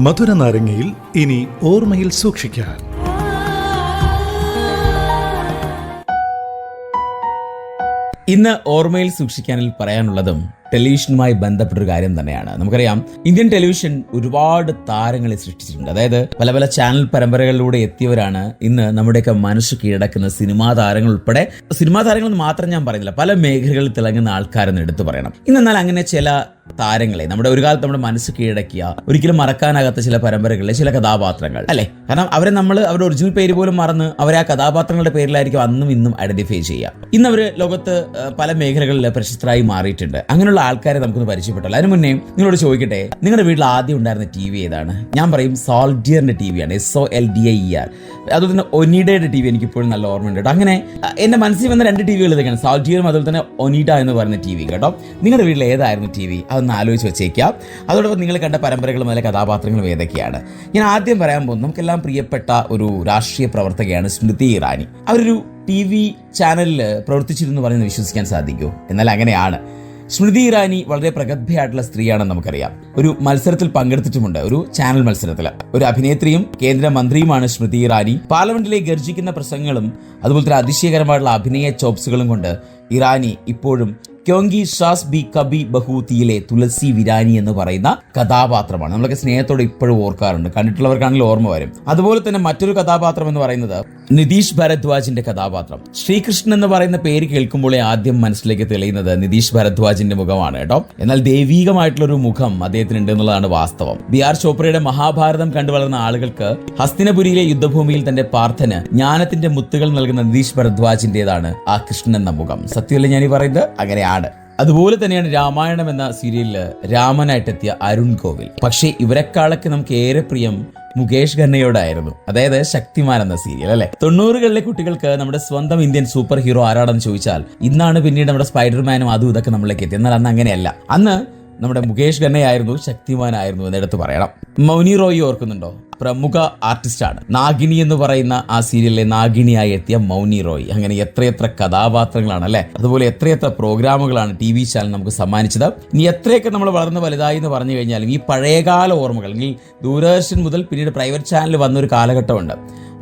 മധുര നാരങ്ങയിൽ ഇനി ഓർമ്മയിൽ സൂക്ഷിക്കാൻ. ഇന്ന് ഓർമ്മയിൽ സൂക്ഷിക്കാനിൽ പറയാനുള്ളതും ടെലിവിഷനുമായി ബന്ധപ്പെട്ടൊരു കാര്യം തന്നെയാണ്. നമുക്കറിയാം, ഇന്ത്യൻ ടെലിവിഷൻ ഒരുപാട് താരങ്ങളെ സൃഷ്ടിച്ചിട്ടുണ്ട്. അതായത് പല പല ചാനൽ പരമ്പരകളിലൂടെ എത്തിയവരാണ് ഇന്ന് നമ്മുടെയൊക്കെ മനസ്സ് കീഴടക്കുന്ന സിനിമാ താരങ്ങൾ ഉൾപ്പെടെ. സിനിമാ താരങ്ങൾ മാത്രം ഞാൻ പറയുന്നില്ല, പല മേഖലകളിൽ തിളങ്ങുന്ന ആൾക്കാരെന്ന് എടുത്തു പറയണം. ഇന്നെന്നാൽ അങ്ങനെ ചില താരങ്ങളെ നമ്മുടെ ഒരു കാലത്ത് നമ്മുടെ മനസ്സ് കീഴടക്കിയ, ഒരിക്കലും മറക്കാനാകാത്ത ചില പരമ്പരകളിലെ ചില കഥാപാത്രങ്ങൾ അല്ലെ. കാരണം അവരെ നമ്മൾ അവരുടെ ഒറിജിനൽ പേര് പോലും മറന്ന് അവരെ ആ കഥാപാത്രങ്ങളുടെ പേരിലായിരിക്കും അന്നും ഇന്നും ഐഡന്റിഫൈ ചെയ്യുക. ഇന്ന് അവർ ലോകത്ത് പല മേഖലകളിൽ പ്രശസ്തരായി മാറിയിട്ടുണ്ട്. അങ്ങനെയുള്ള ആൾക്കാരെ നമുക്കൊന്ന് പരിചയപ്പെട്ടല്ലോ. അതിന് മുന്നേ നിങ്ങളോട് ചോദിക്കട്ടെ, നിങ്ങളുടെ വീട്ടിൽ ആദ്യം ഉണ്ടായിരുന്ന TV ഏതാണ്? ഞാൻ പറയും സോൾഡിയറിന്റെ TV ആണ്, SOLDIER. അതുപോലെ തന്നെ ഒനീഡയുടെ TV എനിക്കിപ്പോഴും നല്ല ഓർമ്മയുണ്ട് കേട്ടോ. അങ്ങനെ എന്റെ മനസ്സിൽ വന്ന 2 TVകൾ ഇതൊക്കെയാണ്, സോൾഡിയറും അതുപോലെ തന്നെ ഒനീഡ എന്ന് പറയുന്ന TV കേട്ടോ. നിങ്ങളുടെ വീട്ടിൽ ഏതായിരുന്നു TV? അതൊന്ന് ആലോചിച്ച് വെച്ചേക്കാം. അതോടൊപ്പം നിങ്ങൾ കണ്ട പരമ്പരകളും അതിലെ കഥാപാത്രങ്ങളും ഏതൊക്കെയാണ്? ഞാൻ ആദ്യം പറയാൻ പോകുന്നത് നമുക്കെല്ലാം പ്രിയപ്പെട്ട ഒരു രാഷ്ട്രീയ പ്രവർത്തകയാണ് സ്മൃതി ഇറാനി. അവരൊരു TV ചാനലിൽ പ്രവർത്തിച്ചിരുന്നു പറയുന്നത് വിശ്വസിക്കാൻ സാധിക്കുമോ? എന്നാൽ അങ്ങനെയാണ്. സ്മൃതി ഇറാനി വളരെ പ്രഗത്ഭയായിട്ടുള്ള സ്ത്രീയാണെന്ന് നമുക്കറിയാം. ഒരു മത്സരത്തിൽ പങ്കെടുത്തിട്ടുമുണ്ട്, ഒരു ചാനൽ മത്സരത്തിൽ. ഒരു അഭിനേത്രിയും കേന്ദ്രമന്ത്രിയുമാണ് സ്മൃതി ഇറാനി. പാർലമെന്റിലെ ഗർജിക്കുന്ന പ്രസംഗങ്ങളും അതുപോലെ തന്നെ അതിശയകരമായിട്ടുള്ള അഭിനയ ചോപ്സുകളും കൊണ്ട് ഇറാനി ഇപ്പോഴും ക്യോങ്കി സാസ് ബി കബി ബഹൂത്തിയിലെ തുളസി വിരാനി എന്ന് പറയുന്ന കഥാപാത്രമാണ്. നമ്മളൊക്കെ സ്നേഹത്തോടെ ഇപ്പോഴും ഓർക്കാറുണ്ട്, കണ്ടിട്ടുള്ളവർക്കാണെങ്കിൽ ഓർമ്മ വരും. അതുപോലെ തന്നെ മറ്റൊരു കഥാപാത്രം എന്ന് പറയുന്നത് നിതീഷ് ഭരദ്വാജിന്റെ കഥാപാത്രം. ശ്രീകൃഷ്ണൻ എന്ന് പറയുന്ന പേര് കേൾക്കുമ്പോഴേ ആദ്യം മനസ്സിലേക്ക് തെളിയുന്നത് നിതീഷ് ഭരദ്വാജിന്റെ മുഖമാണ് കേട്ടോ. എന്നാൽ ദൈവീകമായിട്ടുള്ള ഒരു മുഖം അദ്ദേഹത്തിനുണ്ട് എന്നുള്ളതാണ് വാസ്തവം. BR ചോപ്രയുടെ മഹാഭാരതം കണ്ടു വളർന്ന ആളുകൾക്ക് ഹസ്തിനപുരിയിലെ യുദ്ധഭൂമിയിൽ തന്റെ പാർത്ഥന് ജ്ഞാനത്തിന്റെ മുത്തുകൾ നൽകുന്ന നിതീഷ് ഭരദ്വാജിന്റേതാണ് ആ കൃഷ്ണൻ എന്ന മുഖം. സത്യമല്ലേ ഞാൻ ഈ പറയുന്നത്? അങ്ങനെയാണ്. അതുപോലെ തന്നെയാണ് രാമായണം എന്ന സീരിയലില് രാമനായിട്ടെത്തിയ അരുൺ കോവിൽ. പക്ഷേ ഇവരെക്കാളൊക്കെ നമുക്ക് ഏറെ പ്രിയം മുകേഷ് ഖന്നയോടായിരുന്നു. അതായത് ശക്തിമാൻ എന്ന സീരിയൽ അല്ലെ. 90കളിലെ കുട്ടികൾക്ക് നമ്മുടെ സ്വന്തം ഇന്ത്യൻ സൂപ്പർ ഹീറോ ആരാണെന്ന് ചോദിച്ചാൽ ഇന്നാണ് പിന്നീട് നമ്മുടെ സ്പൈഡർമാനും അതും ഇതൊക്കെ നമ്മളിലേക്ക് എത്തി. എന്നാൽ അന്ന് അങ്ങനെയല്ല. അന്ന് നമ്മുടെ മുകേഷ് ഖന്നയായിരുന്നു, ശക്തിമാനായിരുന്നു എന്നെടുത്ത് പറയണം. മൗനി റോയി ഓർക്കുന്നുണ്ടോ? പ്രമുഖ ആർട്ടിസ്റ്റാണ്. നാഗിനി എന്ന് പറയുന്ന ആ സീരിയലിലെ നാഗിനിയായി എത്തിയ മൗനി റോയി. അങ്ങനെ എത്രയെത്ര കഥാപാത്രങ്ങളാണ് അല്ലെ. അതുപോലെ എത്രയെത്ര പ്രോഗ്രാമുകളാണ് TV ചാനൽ നമുക്ക് സമ്മാനിച്ചത്. ഇനി എത്രയൊക്കെ നമ്മൾ വളർന്ന് വലുതായി എന്ന് പറഞ്ഞു കഴിഞ്ഞാലും ഈ പഴയകാല ഓർമ്മകൾ, അല്ലെങ്കിൽ ദൂരദർശൻ മുതൽ പിന്നീട് പ്രൈവറ്റ് ചാനൽ വന്നൊരു കാലഘട്ടമുണ്ട്.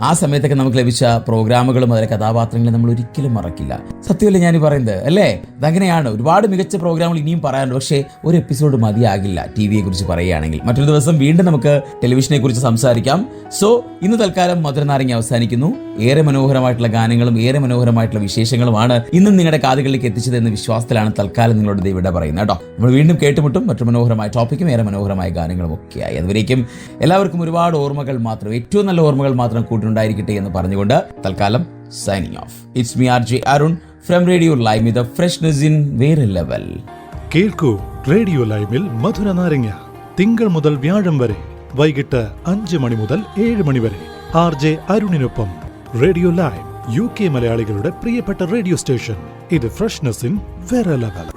ആ സമയത്തൊക്കെ നമുക്ക് ലഭിച്ച പ്രോഗ്രാമുകളും അതിലെ കഥാപാത്രങ്ങളും നമ്മൾ ഒരിക്കലും മറക്കില്ല. സത്യമല്ലേ ഞാൻ പറയുന്നത് അല്ലേ? അതങ്ങനെയാണ്. ഒരുപാട് മികച്ച പ്രോഗ്രാമുകൾ ഇനിയും പറയാനുണ്ട്. പക്ഷേ ഒരു എപ്പിസോഡ് മതിയാകില്ല TVയെ കുറിച്ച് പറയുകയാണെങ്കിൽ. മറ്റൊരു ദിവസം വീണ്ടും നമുക്ക് ടെലിവിഷനെ കുറിച്ച് സംസാരിക്കാം. സോ ഇന്ന് തൽക്കാലം മധുര നാരങ്ങ അവസാനിക്കുന്നു. ഏറെ മനോഹരമായിട്ടുള്ള ഗാനങ്ങളും ഏറെ മനോഹരമായിട്ടുള്ള വിശേഷങ്ങളുമാണ് ഇന്നും നിങ്ങളുടെ കാതുകളിലേക്ക് എത്തിച്ചത് എന്ന വിശ്വാസത്തിലാണ് തൽക്കാലം നിങ്ങളോട് ഇവിടെ പറയുന്നത് കേട്ടോ. നമ്മൾ വീണ്ടും കേട്ടുമുട്ടും മറ്റു മനോഹരമായ ടോപ്പിക്കും ഏറെ മനോഹരമായ ഗാനങ്ങളും ഒക്കെയായി. അതുവരേക്കും എല്ലാവർക്കും ഒരുപാട് ഓർമ്മകൾ മാത്രം, ഏറ്റവും നല്ല ഓർമ്മകൾ മാത്രം കൂട്ടുണ്ടായിരിക്കട്ടെ എന്ന് പറഞ്ഞുകൊണ്ട് തൽക്കാലം signing off. It's me RJ Arun from radio live with freshness in വേറെ ലെവൽ. കേൾക്കൂ റേഡിയോ ലൈവിൽ മധുര നാരങ്ങ തിങ്കൾ മുതൽ വ്യാഴം വരെ വൈകിട്ട് 5 മണി മുതൽ 7 മണി വരെ. RJ അരുണിനൊപ്പം റേഡിയോ ലൈവ്, UK മലയാളികളുടെ പ്രിയപ്പെട്ട റേഡിയോ സ്റ്റേഷൻ. ഇത് ഫ്രഷ്നെസ് ഇൻ വേറെ ലെവൽ.